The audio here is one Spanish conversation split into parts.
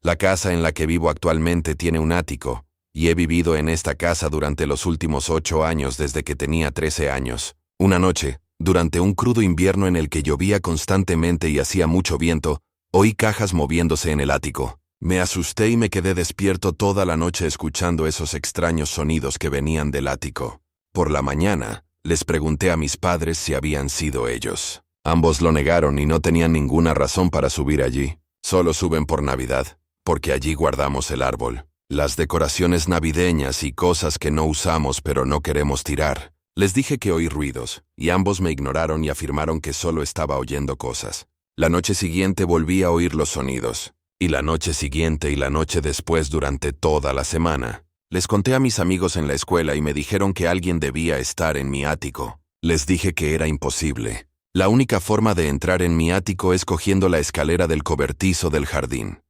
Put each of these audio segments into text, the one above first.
La casa en la que vivo actualmente tiene un ático, y he vivido en esta casa durante los últimos 8 años desde que tenía 13 años. Una noche, durante un crudo invierno en el que llovía constantemente y hacía mucho viento, oí cajas moviéndose en el ático. Me asusté y me quedé despierto toda la noche escuchando esos extraños sonidos que venían del ático. Por la mañana, les pregunté a mis padres si habían sido ellos. Ambos lo negaron y no tenían ninguna razón para subir allí. Solo suben por Navidad, porque allí guardamos el árbol, las decoraciones navideñas y cosas que no usamos pero no queremos tirar. Les dije que oí ruidos, y ambos me ignoraron y afirmaron que solo estaba oyendo cosas. La noche siguiente volví a oír los sonidos, y la noche siguiente y la noche después durante toda la semana. Les conté a mis amigos en la escuela y me dijeron que alguien debía estar en mi ático. Les dije que era imposible. La única forma de entrar en mi ático es cogiendo la escalera del cobertizo del jardín,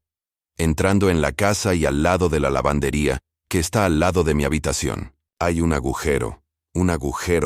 entrando en la casa y al lado de la lavandería, que está al lado de mi habitación. Hay un agujero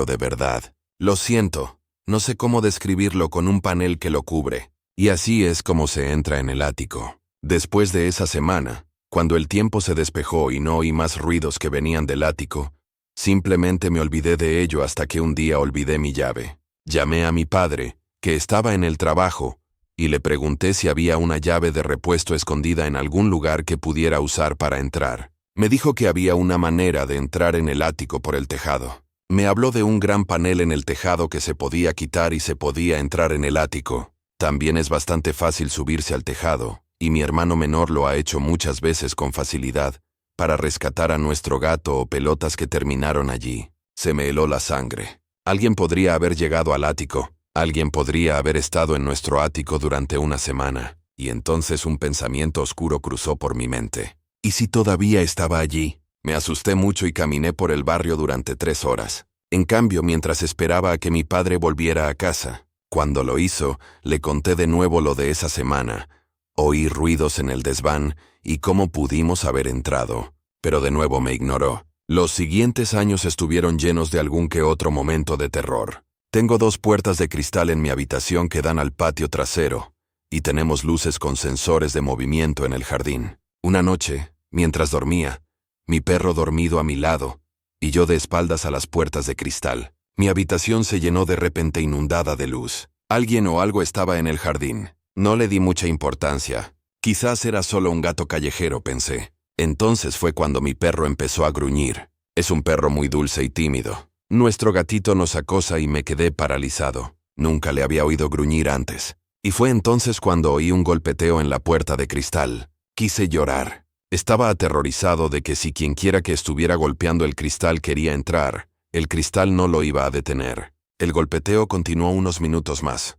de verdad. Lo siento, no sé cómo describirlo con un panel que lo cubre. Y así es como se entra en el ático. Después de esa semana, cuando el tiempo se despejó y no oí más ruidos que venían del ático, simplemente me olvidé de ello hasta que un día olvidé mi llave. Llamé a mi padre, que estaba en el trabajo, y le pregunté si había una llave de repuesto escondida en algún lugar que pudiera usar para entrar. Me dijo que había una manera de entrar en el ático por el tejado. Me habló de un gran panel en el tejado que se podía quitar y se podía entrar en el ático. También es bastante fácil subirse al tejado, y mi hermano menor lo ha hecho muchas veces con facilidad, para rescatar a nuestro gato o pelotas que terminaron allí. Se me heló la sangre. Alguien podría haber llegado al ático. Alguien podría haber estado en nuestro ático durante una semana, y entonces un pensamiento oscuro cruzó por mi mente. ¿Y si todavía estaba allí? Me asusté mucho y caminé por el barrio durante 3 horas. En cambio, mientras esperaba a que mi padre volviera a casa, cuando lo hizo, le conté de nuevo lo de esa semana. Oí ruidos en el desván y cómo pudimos haber entrado, pero de nuevo me ignoró. Los siguientes años estuvieron llenos de algún que otro momento de terror. Tengo 2 puertas de cristal en mi habitación que dan al patio trasero, y tenemos luces con sensores de movimiento en el jardín. Una noche, mientras dormía, mi perro dormido a mi lado, y yo de espaldas a las puertas de cristal, mi habitación se llenó de repente inundada de luz. Alguien o algo estaba en el jardín. No le di mucha importancia. Quizás era solo un gato callejero, pensé. Entonces fue cuando mi perro empezó a gruñir. Es un perro muy dulce y tímido. Nuestro gatito nos acosa y me quedé paralizado. Nunca le había oído gruñir antes. Y fue entonces cuando oí un golpeteo en la puerta de cristal. Quise llorar. Estaba aterrorizado de que si quienquiera que estuviera golpeando el cristal quería entrar, el cristal no lo iba a detener. El golpeteo continuó unos minutos más.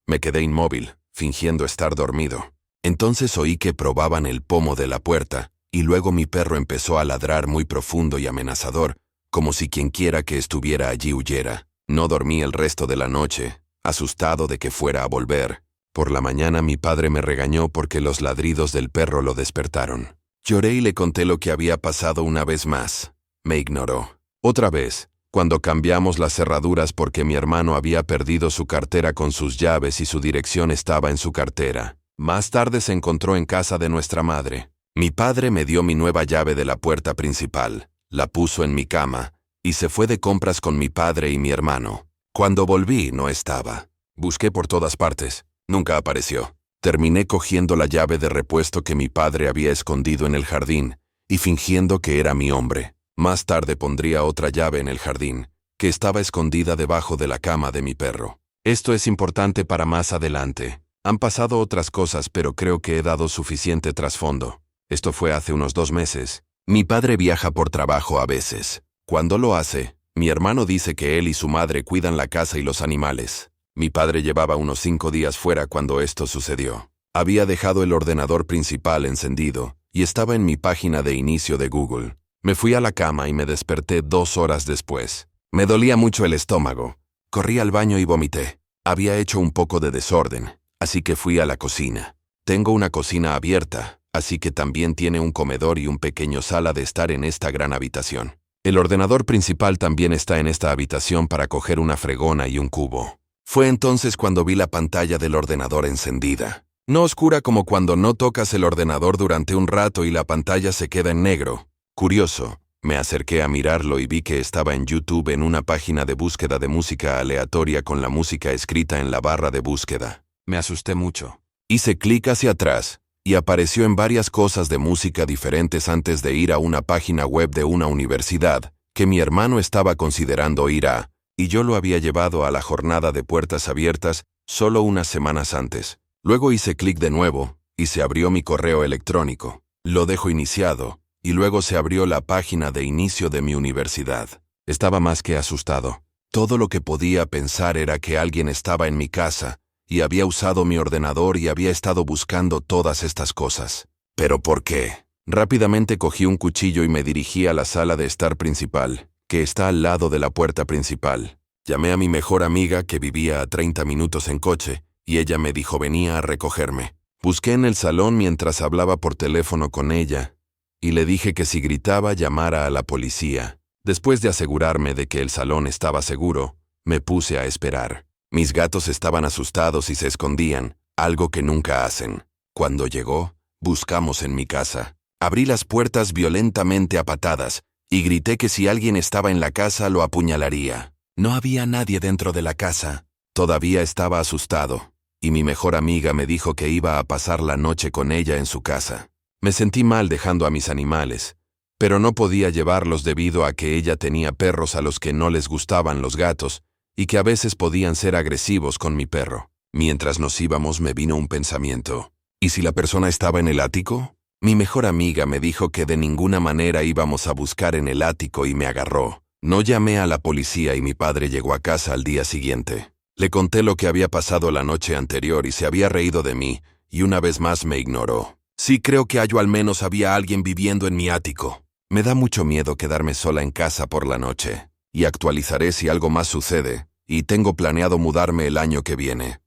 Me quedé inmóvil, fingiendo estar dormido. Entonces oí que probaban el pomo de la puerta, y luego mi perro empezó a ladrar muy profundo y amenazador, como si quienquiera que estuviera allí huyera. No dormí el resto de la noche, asustado de que fuera a volver. Por la mañana mi padre me regañó porque los ladridos del perro lo despertaron. Lloré y le conté lo que había pasado una vez más. Me ignoró. Otra vez, cuando cambiamos las cerraduras porque mi hermano había perdido su cartera con sus llaves y su dirección estaba en su cartera. Más tarde se encontró en casa de nuestra madre. Mi padre me dio mi nueva llave de la puerta principal, la puso en mi cama, y se fue de compras con mi padre y mi hermano. Cuando volví, no estaba. Busqué por todas partes. Nunca apareció. Terminé cogiendo la llave de repuesto que mi padre había escondido en el jardín, y fingiendo que era mi hombre. Más tarde pondría otra llave en el jardín, que estaba escondida debajo de la cama de mi perro. Esto es importante para más adelante. Han pasado otras cosas, pero creo que he dado suficiente trasfondo. Esto fue hace unos 2 meses. Mi padre viaja por trabajo a veces. Cuando lo hace, mi hermano dice que él y su madre cuidan la casa y los animales. Mi padre llevaba unos 5 días fuera cuando esto sucedió. Había dejado el ordenador principal encendido y estaba en mi página de inicio de Google. Me fui a la cama y me desperté 2 horas después. Me dolía mucho el estómago. Corrí al baño y vomité. Había hecho un poco de desorden, así que fui a la cocina. Tengo una cocina abierta, así que también tiene un comedor y un pequeño sala de estar en esta gran habitación. El ordenador principal también está en esta habitación para coger una fregona y un cubo. Fue entonces cuando vi la pantalla del ordenador encendida. No oscura como cuando no tocas el ordenador durante un rato y la pantalla se queda en negro. Curioso, me acerqué a mirarlo y vi que estaba en YouTube en una página de búsqueda de música aleatoria con la música escrita en la barra de búsqueda. Me asusté mucho. Hice clic hacia atrás y apareció en varias cosas de música diferentes antes de ir a una página web de una universidad que mi hermano estaba considerando ir a, y yo lo había llevado a la jornada de puertas abiertas solo unas semanas antes. Luego hice clic de nuevo y se abrió mi correo electrónico. Lo dejo iniciado y luego se abrió la página de inicio de mi universidad. Estaba más que asustado. Todo lo que podía pensar era que alguien estaba en mi casa y había usado mi ordenador y había estado buscando todas estas cosas. ¿Pero por qué? Rápidamente cogí un cuchillo y me dirigí a la sala de estar principal, que está al lado de la puerta principal. Llamé a mi mejor amiga que vivía a 30 minutos en coche y ella me dijo venía a recogerme. Busqué en el salón mientras hablaba por teléfono con ella y le dije que si gritaba llamara a la policía. Después de asegurarme de que el salón estaba seguro, me puse a esperar. Mis gatos estaban asustados y se escondían, algo que nunca hacen. Cuando llegó, buscamos en mi casa. Abrí las puertas violentamente a patadas y grité que si alguien estaba en la casa lo apuñalaría. No había nadie dentro de la casa. Todavía estaba asustado y mi mejor amiga me dijo que iba a pasar la noche con ella en su casa. Me sentí mal dejando a mis animales, pero no podía llevarlos debido a que ella tenía perros a los que no les gustaban los gatos y que a veces podían ser agresivos con mi perro. Mientras nos íbamos me vino un pensamiento. ¿Y si la persona estaba en el ático? Mi mejor amiga me dijo que de ninguna manera íbamos a buscar en el ático y me agarró. No llamé a la policía y mi padre llegó a casa al día siguiente. Le conté lo que había pasado la noche anterior y se había reído de mí, y una vez más me ignoró. Sí, creo que al menos había alguien viviendo en mi ático. Me da mucho miedo quedarme sola en casa por la noche, y actualizaré si algo más sucede, y tengo planeado mudarme el año que viene.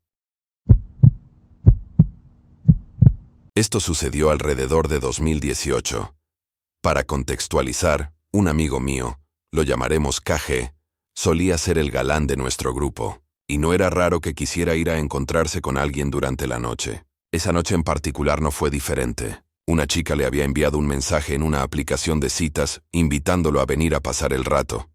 Esto sucedió alrededor de 2018. Para contextualizar, un amigo mío, lo llamaremos KG, solía ser el galán de nuestro grupo. Y no era raro que quisiera ir a encontrarse con alguien durante la noche. Esa noche en particular no fue diferente. Una chica le había enviado un mensaje en una aplicación de citas, invitándolo a venir a pasar el rato.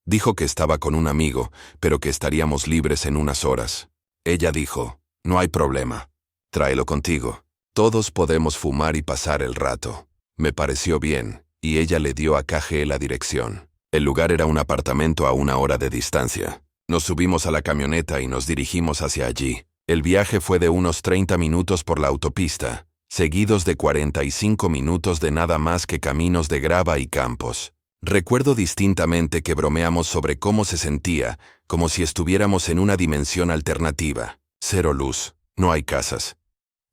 Dijo que estaba con un amigo, pero que estaríamos libres en unas horas. Ella dijo, no hay problema. Tráelo contigo. Todos podemos fumar y pasar el rato. Me pareció bien, y ella le dio a KG la dirección. El lugar era un apartamento a 1 hora de distancia. Nos subimos a la camioneta y nos dirigimos hacia allí. El viaje fue de unos 30 minutos por la autopista, seguidos de 45 minutos de nada más que caminos de grava y campos. Recuerdo distintamente que bromeamos sobre cómo se sentía, como si estuviéramos en una dimensión alternativa. Cero luz, no hay casas.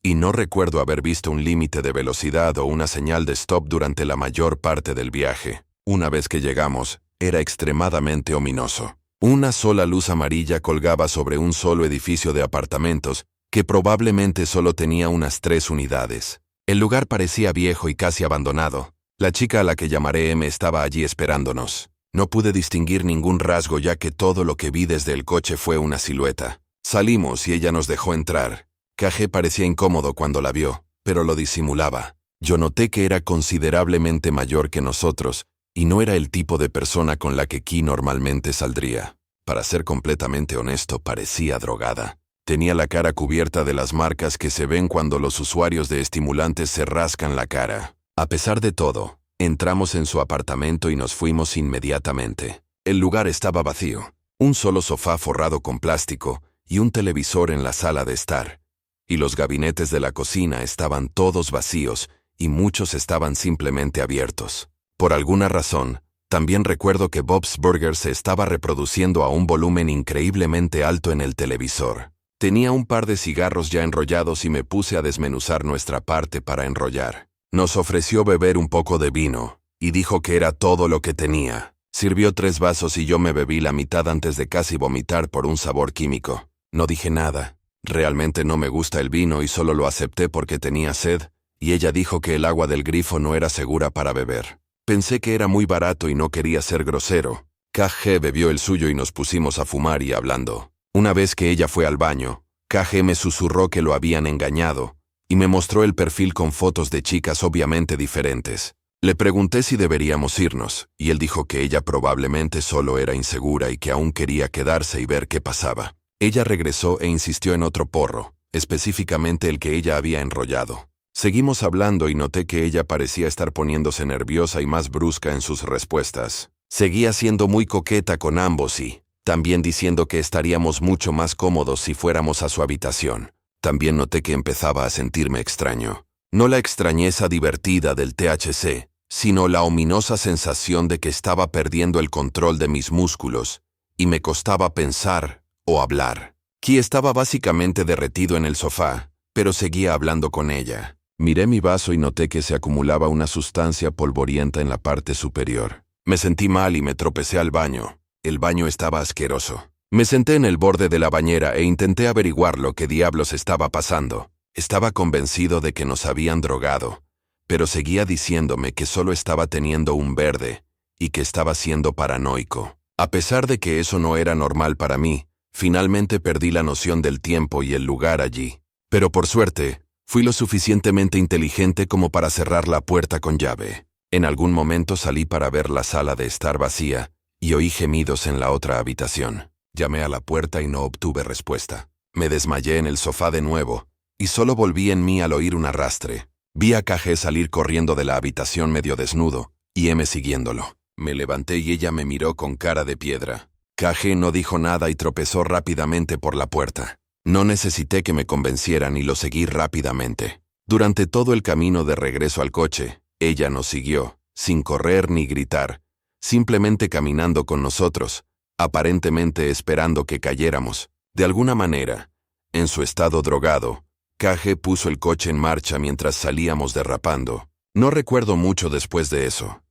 Y no recuerdo haber visto un límite de velocidad o una señal de stop durante la mayor parte del viaje. Una vez que llegamos, era extremadamente ominoso. Una sola luz amarilla colgaba sobre un solo edificio de apartamentos que probablemente solo tenía unas 3 unidades. El lugar parecía viejo y casi abandonado. La chica a la que llamaré M estaba allí esperándonos. No pude distinguir ningún rasgo ya que todo lo que vi desde el coche fue una silueta. Salimos y ella nos dejó entrar. KG parecía incómodo cuando la vio, pero lo disimulaba. Yo noté que era considerablemente mayor que nosotros, y no era el tipo de persona con la que Ki normalmente saldría. Para ser completamente honesto, parecía drogada. Tenía la cara cubierta de las marcas que se ven cuando los usuarios de estimulantes se rascan la cara. A pesar de todo, entramos en su apartamento y nos fuimos inmediatamente. El lugar estaba vacío. Un solo sofá forrado con plástico y un televisor en la sala de estar. Y los gabinetes de la cocina estaban todos vacíos y muchos estaban simplemente abiertos. Por alguna razón, también recuerdo que Bob's Burgers se estaba reproduciendo a un volumen increíblemente alto en el televisor. Tenía un par de cigarros ya enrollados y me puse a desmenuzar nuestra parte para enrollar. Nos ofreció beber un poco de vino, y dijo que era todo lo que tenía. Sirvió 3 vasos y yo me bebí la mitad antes de casi vomitar por un sabor químico. No dije nada. Realmente no me gusta el vino y solo lo acepté porque tenía sed, y ella dijo que el agua del grifo no era segura para beber. Pensé que era muy barato y no quería ser grosero. KG bebió el suyo y nos pusimos a fumar y hablando. Una vez que ella fue al baño, KG me susurró que lo habían engañado, y me mostró el perfil con fotos de chicas obviamente diferentes. Le pregunté si deberíamos irnos, y él dijo que ella probablemente solo era insegura y que aún quería quedarse y ver qué pasaba. Ella regresó e insistió en otro porro, específicamente el que ella había enrollado. Seguimos hablando y noté que ella parecía estar poniéndose nerviosa y más brusca en sus respuestas. Seguía siendo muy coqueta con ambos y también diciendo que estaríamos mucho más cómodos si fuéramos a su habitación. También noté que empezaba a sentirme extraño. No la extrañeza divertida del THC, sino la ominosa sensación de que estaba perdiendo el control de mis músculos, y me costaba pensar o hablar. Ki estaba básicamente derretido en el sofá, pero seguía hablando con ella. Miré mi vaso y noté que se acumulaba una sustancia polvorienta en la parte superior. Me sentí mal y me tropecé al baño. El baño estaba asqueroso. Me senté en el borde de la bañera e intenté averiguar lo que diablos estaba pasando. Estaba convencido de que nos habían drogado, pero seguía diciéndome que solo estaba teniendo un verde y que estaba siendo paranoico. A pesar de que eso no era normal para mí, finalmente perdí la noción del tiempo y el lugar allí. Pero por suerte, fui lo suficientemente inteligente como para cerrar la puerta con llave. En algún momento salí para ver la sala de estar vacía y oí gemidos en la otra habitación. Llamé a la puerta y no obtuve respuesta. Me desmayé en el sofá de nuevo y solo volví en mí al oír un arrastre. Vi a KG salir corriendo de la habitación medio desnudo y M siguiéndolo. Me levanté y ella me miró con cara de piedra. KG no dijo nada y tropezó rápidamente por la puerta. No necesité que me convencieran y lo seguí rápidamente. Durante todo el camino de regreso al coche, ella nos siguió, sin correr ni gritar, simplemente caminando con nosotros, aparentemente esperando que cayéramos. De alguna manera, en su estado drogado, KG puso el coche en marcha mientras salíamos derrapando. No recuerdo mucho después de eso,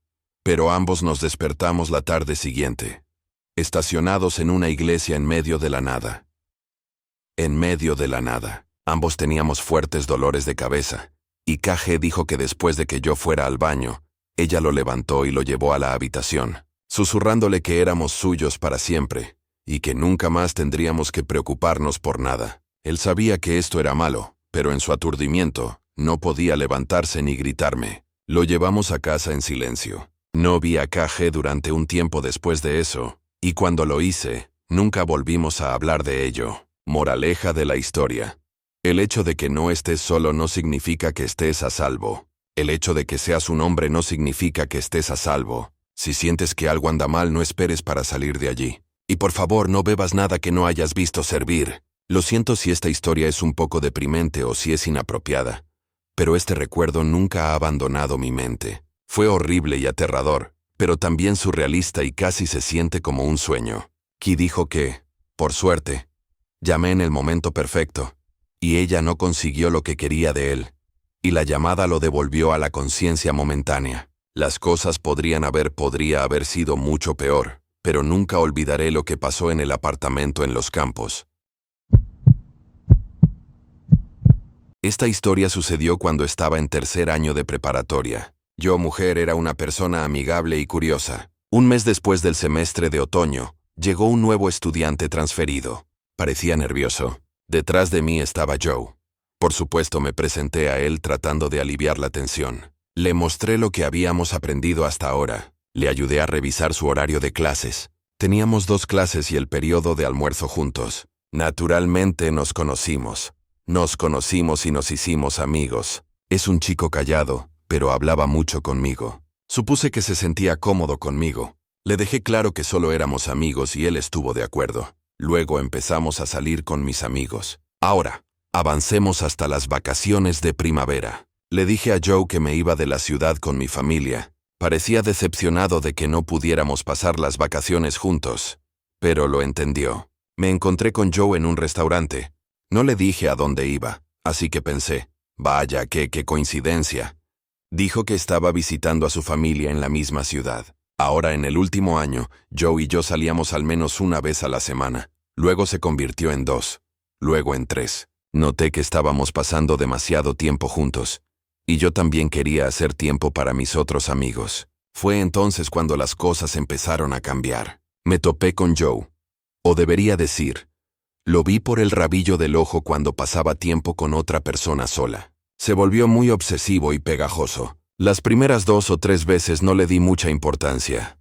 pero ambos nos despertamos la tarde siguiente, estacionados en una iglesia en medio de la nada. En medio de la nada. Ambos teníamos fuertes dolores de cabeza, y KG dijo que después de que yo fuera al baño, ella lo levantó y lo llevó a la habitación, susurrándole que éramos suyos para siempre, y que nunca más tendríamos que preocuparnos por nada. Él sabía que esto era malo, pero en su aturdimiento, no podía levantarse ni gritarme. Lo llevamos a casa en silencio. No vi a KG durante un tiempo después de eso, y cuando lo hice, nunca volvimos a hablar de ello. Moraleja de la historia. El hecho de que no estés solo no significa que estés a salvo. El hecho de que seas un hombre no significa que estés a salvo. Si sientes que algo anda mal, no esperes para salir de allí. Y por favor, no bebas nada que no hayas visto servir. Lo siento si esta historia es un poco deprimente o si es inapropiada, pero este recuerdo nunca ha abandonado mi mente. Fue horrible y aterrador, pero también surrealista y casi se siente como un sueño. Ki dijo que, por suerte, llamé en el momento perfecto, y ella no consiguió lo que quería de él, y la llamada lo devolvió a la conciencia momentánea. Las cosas podría haber sido mucho peor, pero nunca olvidaré lo que pasó en el apartamento en Los Campos. Esta historia sucedió cuando estaba en tercer año de preparatoria. Yo, mujer, era una persona amigable y curiosa. Un mes después del semestre de otoño, llegó un nuevo estudiante transferido. Parecía nervioso. Detrás de mí estaba Joe. Por supuesto, me presenté a él tratando de aliviar la tensión. Le mostré lo que habíamos aprendido hasta ahora. Le ayudé a revisar su horario de clases. Teníamos 2 clases y el periodo de almuerzo juntos. Naturalmente nos conocimos. Nos conocimos y nos hicimos amigos. Es un chico callado, pero hablaba mucho conmigo. Supuse que se sentía cómodo conmigo. Le dejé claro que solo éramos amigos y él estuvo de acuerdo. Luego empezamos a salir con mis amigos. Ahora, avancemos hasta las vacaciones de primavera. Le dije a Joe que me iba de la ciudad con mi familia. Parecía decepcionado de que no pudiéramos pasar las vacaciones juntos, pero lo entendió. Me encontré con Joe en un restaurante. No le dije a dónde iba, así que pensé, vaya, qué coincidencia. Dijo que estaba visitando a su familia en la misma ciudad. Ahora, en el último año, Joe y yo salíamos al menos una vez a la semana. Luego se convirtió en 2, luego en 3. Noté que estábamos pasando demasiado tiempo juntos, y yo también quería hacer tiempo para mis otros amigos. Fue entonces cuando las cosas empezaron a cambiar. Me topé con Joe, o debería decir, Lo vi por el rabillo del ojo cuando pasaba tiempo con otra persona sola. Se volvió muy obsesivo y pegajoso. Las primeras 2 o 3 veces no le di mucha importancia.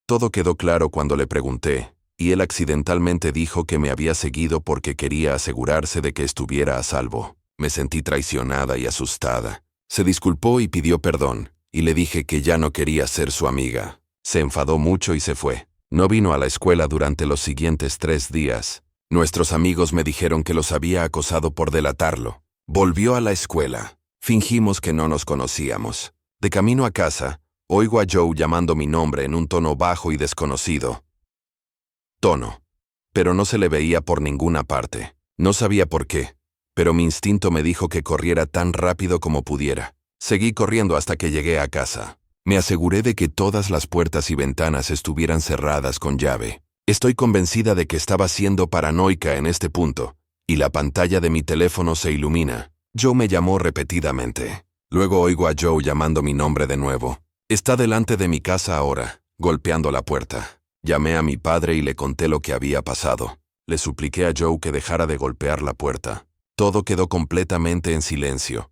Todo quedó claro cuando le pregunté, y él accidentalmente dijo que me había seguido porque quería asegurarse de que estuviera a salvo. Me sentí traicionada y asustada. Se disculpó y pidió perdón, y le dije que ya no quería ser su amiga. Se enfadó mucho y se fue. No vino a la escuela durante los siguientes 3 días. Nuestros amigos me dijeron que los había acosado por delatarlo. Volvió a la escuela. Fingimos que no nos conocíamos. De camino a casa, oigo a Joe llamando mi nombre en un tono bajo y desconocido. Pero no se le veía por ninguna parte. No sabía por qué, pero mi instinto me dijo que corriera tan rápido como pudiera. Seguí corriendo hasta que llegué a casa. Me aseguré de que todas las puertas y ventanas estuvieran cerradas con llave. Estoy convencida de que estaba siendo paranoica en este punto, y la pantalla de mi teléfono se ilumina. Joe me llamó repetidamente. Luego oigo a Joe llamando mi nombre de nuevo. Está delante de mi casa ahora, golpeando la puerta. Llamé a mi padre y le conté lo que había pasado. Le supliqué a Joe que dejara de golpear la puerta. Todo quedó completamente en silencio.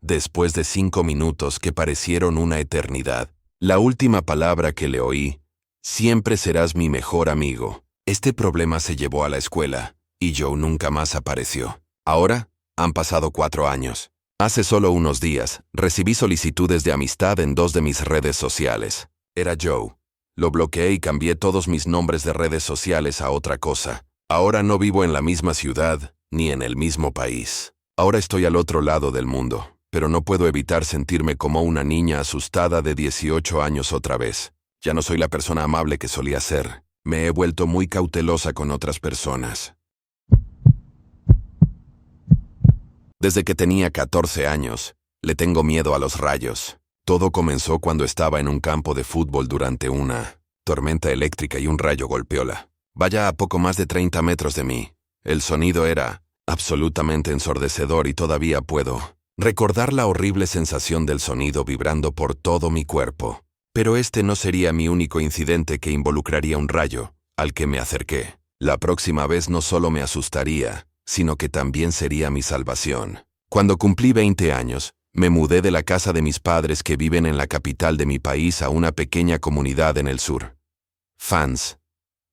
Después de 5 minutos que parecieron una eternidad, la última palabra que le oí: siempre serás mi mejor amigo. Este problema se llevó a la escuela, y Joe nunca más apareció. Ahora, han pasado 4 años. Hace solo unos días, recibí solicitudes de amistad en 2 de mis redes sociales. Era Joe. Lo bloqueé y cambié todos mis nombres de redes sociales a otra cosa. Ahora no vivo en la misma ciudad, ni en el mismo país. Ahora estoy al otro lado del mundo, pero no puedo evitar sentirme como una niña asustada de 18 años otra vez. Ya no soy la persona amable que solía ser. Me he vuelto muy cautelosa con otras personas. Desde que tenía 14 años, le tengo miedo a los rayos. Todo comenzó cuando estaba en un campo de fútbol durante una tormenta eléctrica y un rayo golpeóla. Vaya a poco más de 30 metros de mí. El sonido era absolutamente ensordecedor y todavía puedo recordar la horrible sensación del sonido vibrando por todo mi cuerpo. Pero este no sería mi único incidente que involucraría un rayo, al que me acerqué. La próxima vez no solo me asustaría, sino que también sería mi salvación. Cuando cumplí 20 años, me mudé de la casa de mis padres que viven en la capital de mi país a una pequeña comunidad en el sur. Fans.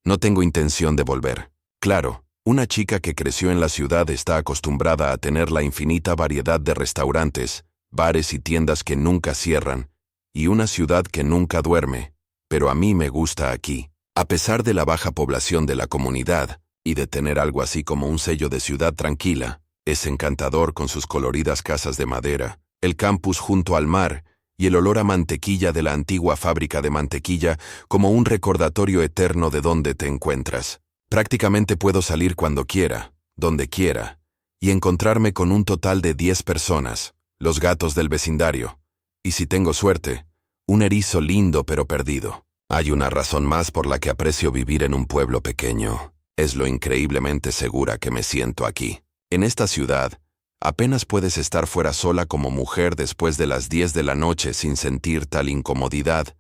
No tengo intención de volver. Claro, una chica que creció en la ciudad está acostumbrada a tener la infinita variedad de restaurantes, bares y tiendas que nunca cierran, y una ciudad que nunca duerme, pero a mí me gusta aquí. A pesar de la baja población de la comunidad, y de tener algo así como un sello de ciudad tranquila, es encantador con sus coloridas casas de madera, el campus junto al mar y el olor a mantequilla de la antigua fábrica de mantequilla como un recordatorio eterno de dónde te encuentras. Prácticamente puedo salir cuando quiera, donde quiera, y encontrarme con un total de 10 personas, los gatos del vecindario, y si tengo suerte, un erizo lindo pero perdido. Hay una razón más por la que aprecio vivir en un pueblo pequeño. Es lo increíblemente segura que me siento aquí. En esta ciudad, apenas puedes estar fuera sola como mujer después de las 10 de la noche sin sentir tal incomodidad,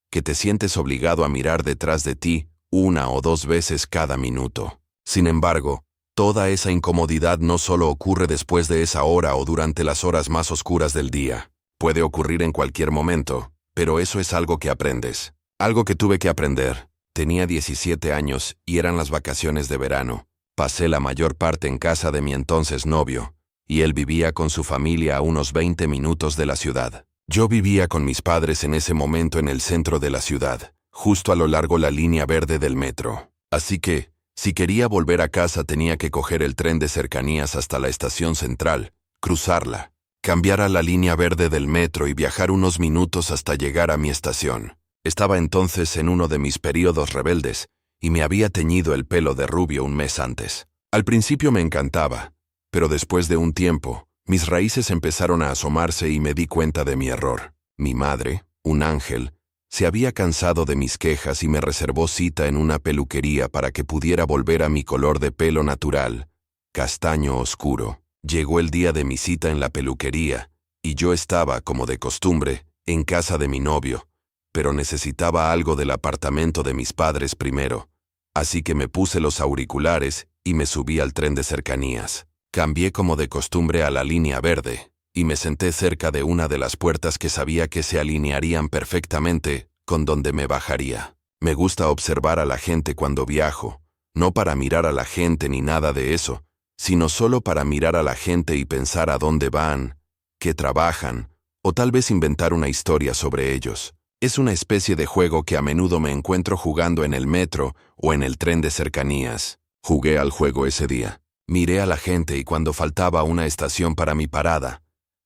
que te sientes obligado a mirar detrás de ti 1 o 2 veces cada minuto. Sin embargo, toda esa incomodidad no solo ocurre después de esa hora o durante las horas más oscuras del día. Puede ocurrir en cualquier momento, pero eso es algo que aprendes. Algo que tuve que aprender. Tenía 17 años y eran las vacaciones de verano. Pasé la mayor parte en casa de mi entonces novio, y él vivía con su familia a unos 20 minutos de la ciudad. Yo vivía con mis padres en ese momento en el centro de la ciudad, justo a lo largo la línea verde del metro. Así que, si quería volver a casa tenía que coger el tren de cercanías hasta la estación central, cruzarla, cambiar a la línea verde del metro y viajar unos minutos hasta llegar a mi estación. Estaba entonces en uno de mis períodos rebeldes, y me había teñido el pelo de rubio un mes antes. Al principio me encantaba, pero después de un tiempo, mis raíces empezaron a asomarse y me di cuenta de mi error. Mi madre, un ángel, se había cansado de mis quejas y me reservó cita en una peluquería para que pudiera volver a mi color de pelo natural, castaño oscuro. Llegó el día de mi cita en la peluquería, y yo estaba, como de costumbre, en casa de mi novio, pero necesitaba algo del apartamento de mis padres primero, Así que me puse los auriculares y me subí al tren de cercanías. Cambié como de costumbre a la línea verde, y me senté cerca de una de las puertas que sabía que se alinearían perfectamente con donde me bajaría. Me gusta observar a la gente cuando viajo, no para mirar a la gente ni nada de eso, sino solo para mirar a la gente y pensar a dónde van, qué trabajan, o tal vez inventar una historia sobre ellos. Es una especie de juego que a menudo me encuentro jugando en el metro o en el tren de cercanías. Jugué al juego ese día. Miré a la gente y cuando faltaba una estación para mi parada,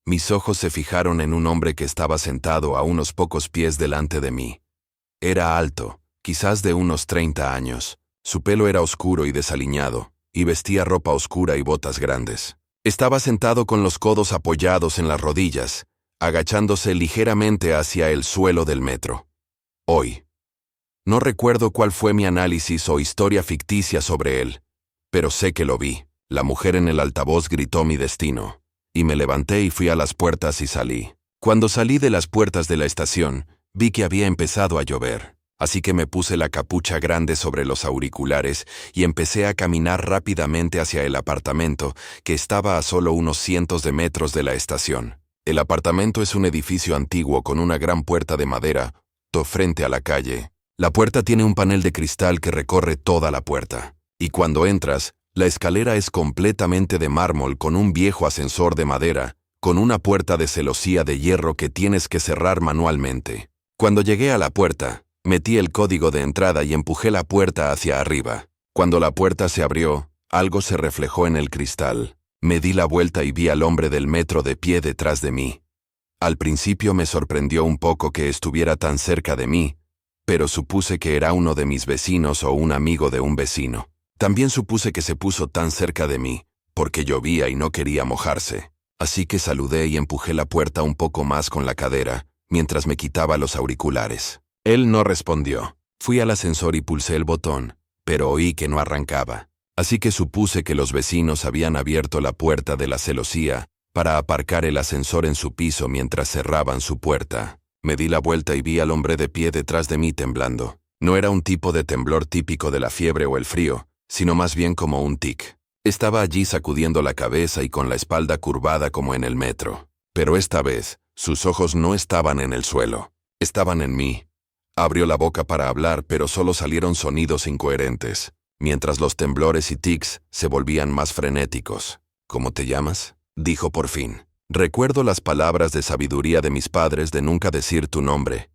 mis ojos se fijaron en un hombre que estaba sentado a unos pocos pies delante de mí. Era alto, quizás de unos 30 años. Su pelo era oscuro y desaliñado, y vestía ropa oscura y botas grandes. Estaba sentado con los codos apoyados en las rodillas, agachándose ligeramente hacia el suelo del metro. Hoy. No recuerdo cuál fue mi análisis o historia ficticia sobre él, pero sé que lo vi. La mujer en el altavoz gritó mi destino, y me levanté y fui a las puertas y salí. Cuando salí de las puertas de la estación, vi que había empezado a llover, así que me puse la capucha grande sobre los auriculares y empecé a caminar rápidamente hacia el apartamento, que estaba a solo unos cientos de metros de la estación. El apartamento es un edificio antiguo con una gran puerta de madera, frente a la calle. La puerta tiene un panel de cristal que recorre toda la puerta, y cuando entras, la escalera es completamente de mármol con un viejo ascensor de madera, con una puerta de celosía de hierro que tienes que cerrar manualmente. Cuando llegué a la puerta, metí el código de entrada y empujé la puerta hacia arriba. Cuando la puerta se abrió, algo se reflejó en el cristal. Me di la vuelta y vi al hombre del metro de pie detrás de mí. Al principio me sorprendió un poco que estuviera tan cerca de mí, pero supuse que era uno de mis vecinos o un amigo de un vecino. También supuse que se puso tan cerca de mí, porque llovía y no quería mojarse. Así que saludé y empujé la puerta un poco más con la cadera, mientras me quitaba los auriculares. Él no respondió. Fui al ascensor y pulsé el botón, pero oí que no arrancaba. Así que supuse que los vecinos habían abierto la puerta de la celosía para aparcar el ascensor en su piso mientras cerraban su puerta. Me di la vuelta y vi al hombre de pie detrás de mí temblando. No era un tipo de temblor típico de la fiebre o el frío, sino más bien como un tic. Estaba allí sacudiendo la cabeza y con la espalda curvada como en el metro. Pero esta vez, sus ojos no estaban en el suelo. Estaban en mí. Abrió la boca para hablar, pero solo salieron sonidos incoherentes, mientras los temblores y tics se volvían más frenéticos. ¿Cómo te llamas?, dijo por fin. Recuerdo las palabras de sabiduría de mis padres de nunca decir tu nombre.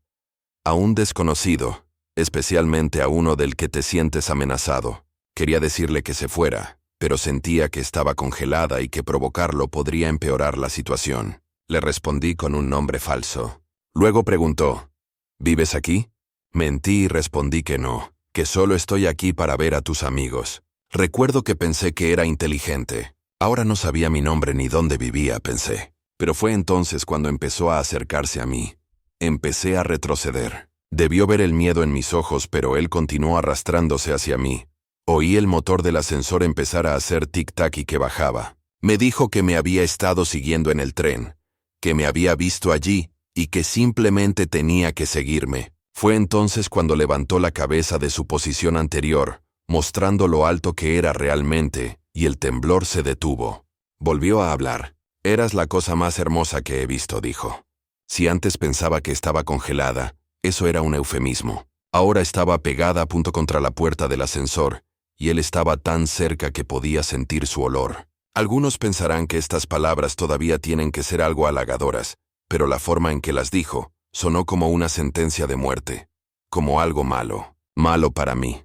A un desconocido, especialmente a uno del que te sientes amenazado. Quería decirle que se fuera, pero sentía que estaba congelada y que provocarlo podría empeorar la situación. Le respondí con un nombre falso. Luego preguntó, ¿vives aquí? Mentí y respondí que no, que solo estoy aquí para ver a tus amigos. Recuerdo que pensé que era inteligente. Ahora no sabía mi nombre ni dónde vivía, pensé. Pero fue entonces cuando empezó a acercarse a mí. Empecé a retroceder. Debió ver el miedo en mis ojos, pero él continuó arrastrándose hacia mí. Oí el motor del ascensor empezar a hacer tic-tac y que bajaba. Me dijo que me había estado siguiendo en el tren, que me había visto allí y que simplemente tenía que seguirme. Fue entonces cuando levantó la cabeza de su posición anterior, mostrando lo alto que era realmente, y el temblor se detuvo. Volvió a hablar. Eras la cosa más hermosa que he visto, dijo. Si antes pensaba que estaba congelada, eso era un eufemismo. Ahora estaba pegada a punto contra la puerta del ascensor, y él estaba tan cerca que podía sentir su olor. Algunos pensarán que estas palabras todavía tienen que ser algo halagadoras, pero la forma en que las dijo sonó como una sentencia de muerte, como algo malo, malo para mí.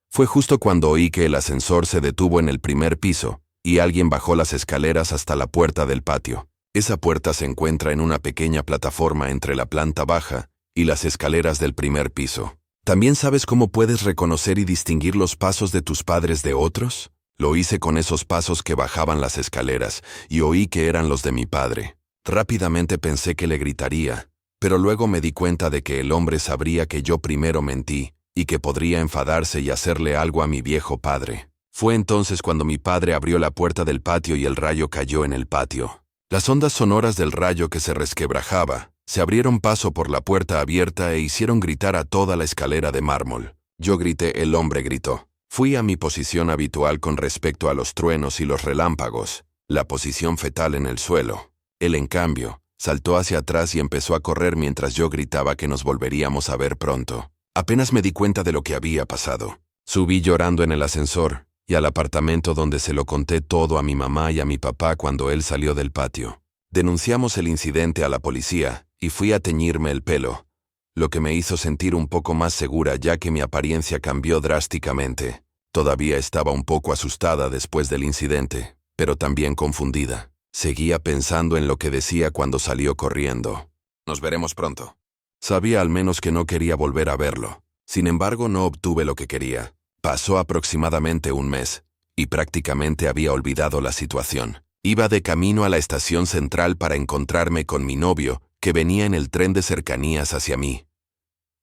Fue justo cuando oí que el ascensor se detuvo en el primer piso, y alguien bajó las escaleras hasta la puerta del patio. Esa puerta se encuentra en una pequeña plataforma entre la planta baja y las escaleras del primer piso. ¿También sabes cómo puedes reconocer y distinguir los pasos de tus padres de otros? Lo hice con esos pasos que bajaban las escaleras, y oí que eran los de mi padre. Rápidamente pensé que le gritaría, pero luego me di cuenta de que el hombre sabría que yo primero mentí, y que podría enfadarse y hacerle algo a mi viejo padre. Fue entonces cuando mi padre abrió la puerta del patio y el rayo cayó en el patio. Las ondas sonoras del rayo que se resquebrajaba se abrieron paso por la puerta abierta e hicieron gritar a toda la escalera de mármol. Yo grité, el hombre gritó. Fui a mi posición habitual con respecto a los truenos y los relámpagos, la posición fetal en el suelo. Él, en cambio, saltó hacia atrás y empezó a correr mientras yo gritaba que nos volveríamos a ver pronto. Apenas me di cuenta de lo que había pasado. Subí llorando en el ascensor y al apartamento donde se lo conté todo a mi mamá y a mi papá cuando él salió del patio. Denunciamos el incidente a la policía y fui a teñirme el pelo, lo que me hizo sentir un poco más segura ya que mi apariencia cambió drásticamente. Todavía estaba un poco asustada después del incidente, pero también confundida. Seguía pensando en lo que decía cuando salió corriendo. Nos veremos pronto. Sabía al menos que no quería volver a verlo. Sin embargo, no obtuve lo que quería. Pasó aproximadamente un mes, y prácticamente había olvidado la situación. Iba de camino a la estación central para encontrarme con mi novio, que venía en el tren de cercanías hacia mí.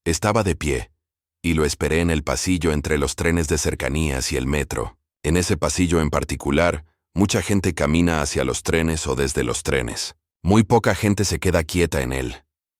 Estaba de pie, y lo esperé en el pasillo entre los trenes de cercanías y el metro. En ese pasillo en particular, mucha gente camina hacia los trenes o desde los trenes. Muy poca gente se queda quieta en él.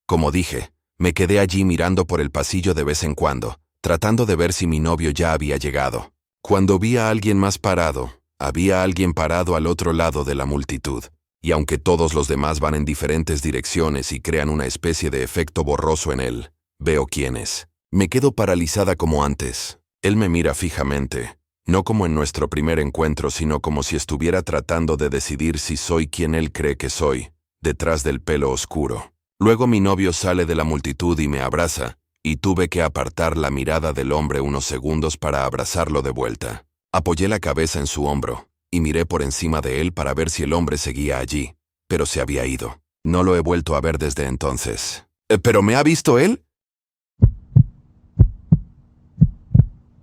Como dije, me quedé allí mirando por el pasillo de vez en cuando, tratando de ver si mi novio ya había llegado. Cuando vi a alguien más parado, había alguien parado al otro lado de la multitud. Y aunque todos los demás van en diferentes direcciones y crean una especie de efecto borroso en él, veo quién es. Me quedo paralizada como antes. Él me mira fijamente, no como en nuestro primer encuentro, sino como si estuviera tratando de decidir si soy quien él cree que soy, detrás del pelo oscuro. Luego mi novio sale de la multitud y me abraza, y tuve que apartar la mirada del hombre unos segundos para abrazarlo de vuelta. Apoyé la cabeza en su hombro, y miré por encima de él para ver si el hombre seguía allí, pero se había ido. No lo he vuelto a ver desde entonces. ¿Pero me ha visto él?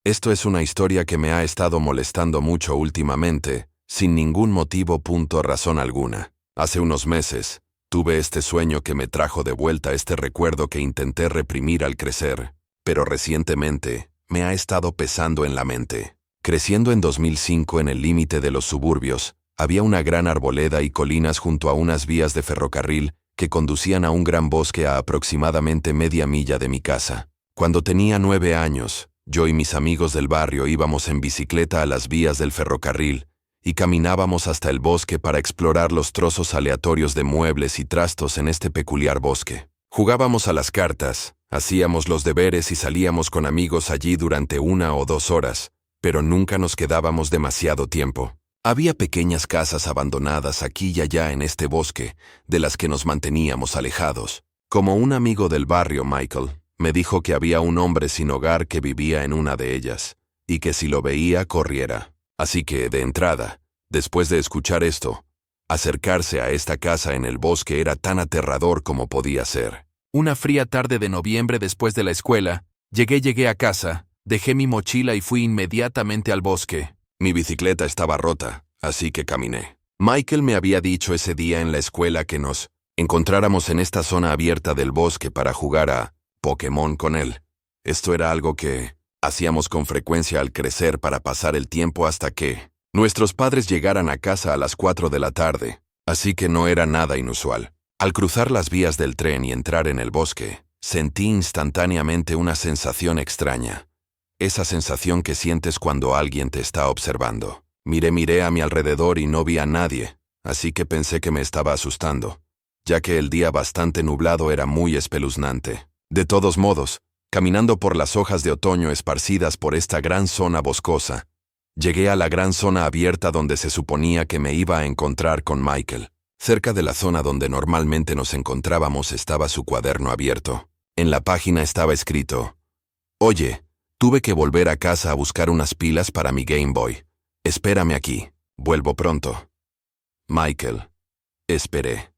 Esto es una historia que me ha estado molestando mucho últimamente, sin ningún motivo, razón alguna. Hace unos meses, tuve este sueño que me trajo de vuelta este recuerdo que intenté reprimir al crecer, pero recientemente me ha estado pesando en la mente. Creciendo en 2005 en el límite de los suburbios, había una gran arboleda y colinas junto a unas vías de ferrocarril que conducían a un gran bosque a aproximadamente media milla de mi casa. Cuando tenía 9 años, yo y mis amigos del barrio íbamos en bicicleta a las vías del ferrocarril y caminábamos hasta el bosque para explorar los trozos aleatorios de muebles y trastos en este peculiar bosque. Jugábamos a las cartas, hacíamos los deberes y salíamos con amigos allí durante 1 o 2 horas, pero nunca nos quedábamos demasiado tiempo. Había pequeñas casas abandonadas aquí y allá en este bosque, de las que nos manteníamos alejados. Como un amigo del barrio, Michael, me dijo que había un hombre sin hogar que vivía en una de ellas, y que si lo veía, corriera. Así que, de entrada, después de escuchar esto, acercarse a esta casa en el bosque era tan aterrador como podía ser. Una fría tarde de noviembre después de la escuela, llegué a casa, dejé mi mochila y fui inmediatamente al bosque. Mi bicicleta estaba rota, así que caminé. Michael me había dicho ese día en la escuela que nos encontráramos en esta zona abierta del bosque para jugar a Pokémon con él. Esto era algo que hacíamos con frecuencia al crecer para pasar el tiempo hasta que nuestros padres llegaran a casa a las 4 de la tarde, así que no era nada inusual. Al cruzar las vías del tren y entrar en el bosque, sentí instantáneamente una sensación extraña. Esa sensación que sientes cuando alguien te está observando. Miré a mi alrededor y no vi a nadie, así que pensé que me estaba asustando, ya que el día bastante nublado era muy espeluznante. De todos modos, caminando por las hojas de otoño esparcidas por esta gran zona boscosa, llegué a la gran zona abierta donde se suponía que me iba a encontrar con Michael. Cerca de la zona donde normalmente nos encontrábamos estaba su cuaderno abierto. En la página estaba escrito: «Oye, tuve que volver a casa a buscar unas pilas para mi Game Boy. Espérame aquí, vuelvo pronto». Michael. Esperé.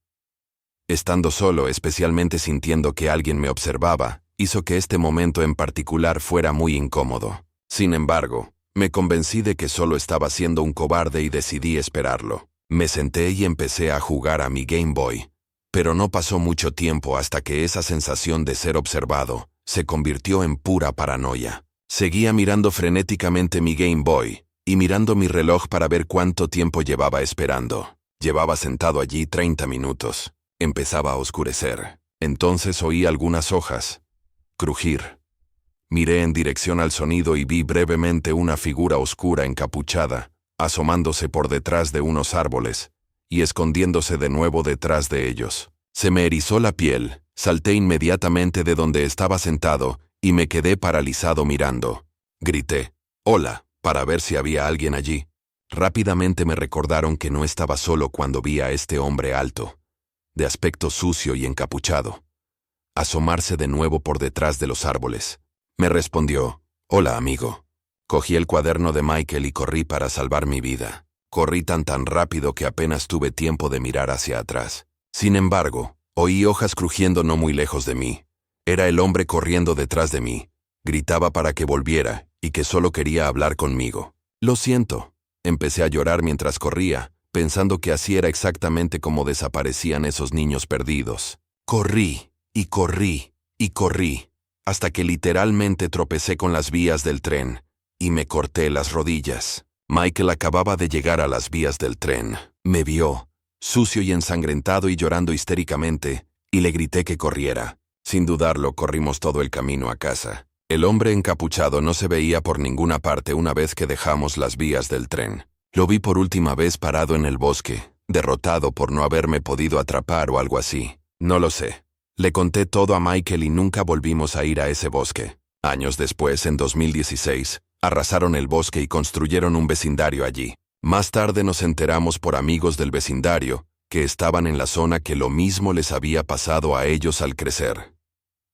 Estando solo, especialmente sintiendo que alguien me observaba, hizo que este momento en particular fuera muy incómodo. Sin embargo, me convencí de que solo estaba siendo un cobarde y decidí esperarlo. Me senté y empecé a jugar a mi Game Boy. Pero no pasó mucho tiempo hasta que esa sensación de ser observado se convirtió en pura paranoia. Seguía mirando frenéticamente mi Game Boy y mirando mi reloj para ver cuánto tiempo llevaba esperando. Llevaba sentado allí 30 minutos. Empezaba a oscurecer. Entonces oí algunas hojas crujir. Miré en dirección al sonido y vi brevemente una figura oscura encapuchada, asomándose por detrás de unos árboles, y escondiéndose de nuevo detrás de ellos. Se me erizó la piel, salté inmediatamente de donde estaba sentado, y me quedé paralizado mirando. Grité, «¡Hola!», para ver si había alguien allí. Rápidamente me recordaron que no estaba solo cuando vi a este hombre alto, de aspecto sucio y encapuchado, asomarse de nuevo por detrás de los árboles. Me respondió, «Hola, amigo». Cogí el cuaderno de Michael y corrí para salvar mi vida. Corrí tan rápido que apenas tuve tiempo de mirar hacia atrás. Sin embargo, oí hojas crujiendo no muy lejos de mí. Era el hombre corriendo detrás de mí. Gritaba para que volviera y que solo quería hablar conmigo. «Lo siento». Empecé a llorar mientras corría, pensando que así era exactamente como desaparecían esos niños perdidos. Corrí, y corrí, y corrí, hasta que literalmente tropecé con las vías del tren, y me corté las rodillas. Michael acababa de llegar a las vías del tren. Me vio, sucio y ensangrentado y llorando histéricamente, y le grité que corriera. Sin dudarlo, corrimos todo el camino a casa. El hombre encapuchado no se veía por ninguna parte una vez que dejamos las vías del tren. Lo vi por última vez parado en el bosque, derrotado por no haberme podido atrapar o algo así. No lo sé. Le conté todo a Michael y nunca volvimos a ir a ese bosque. Años después, en 2016, arrasaron el bosque y construyeron un vecindario allí. Más tarde nos enteramos por amigos del vecindario que estaban en la zona que lo mismo les había pasado a ellos al crecer.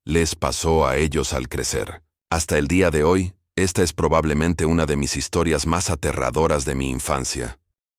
Les pasó a ellos al crecer. Hasta el día de hoy, esta es probablemente una de mis historias más aterradoras de mi infancia.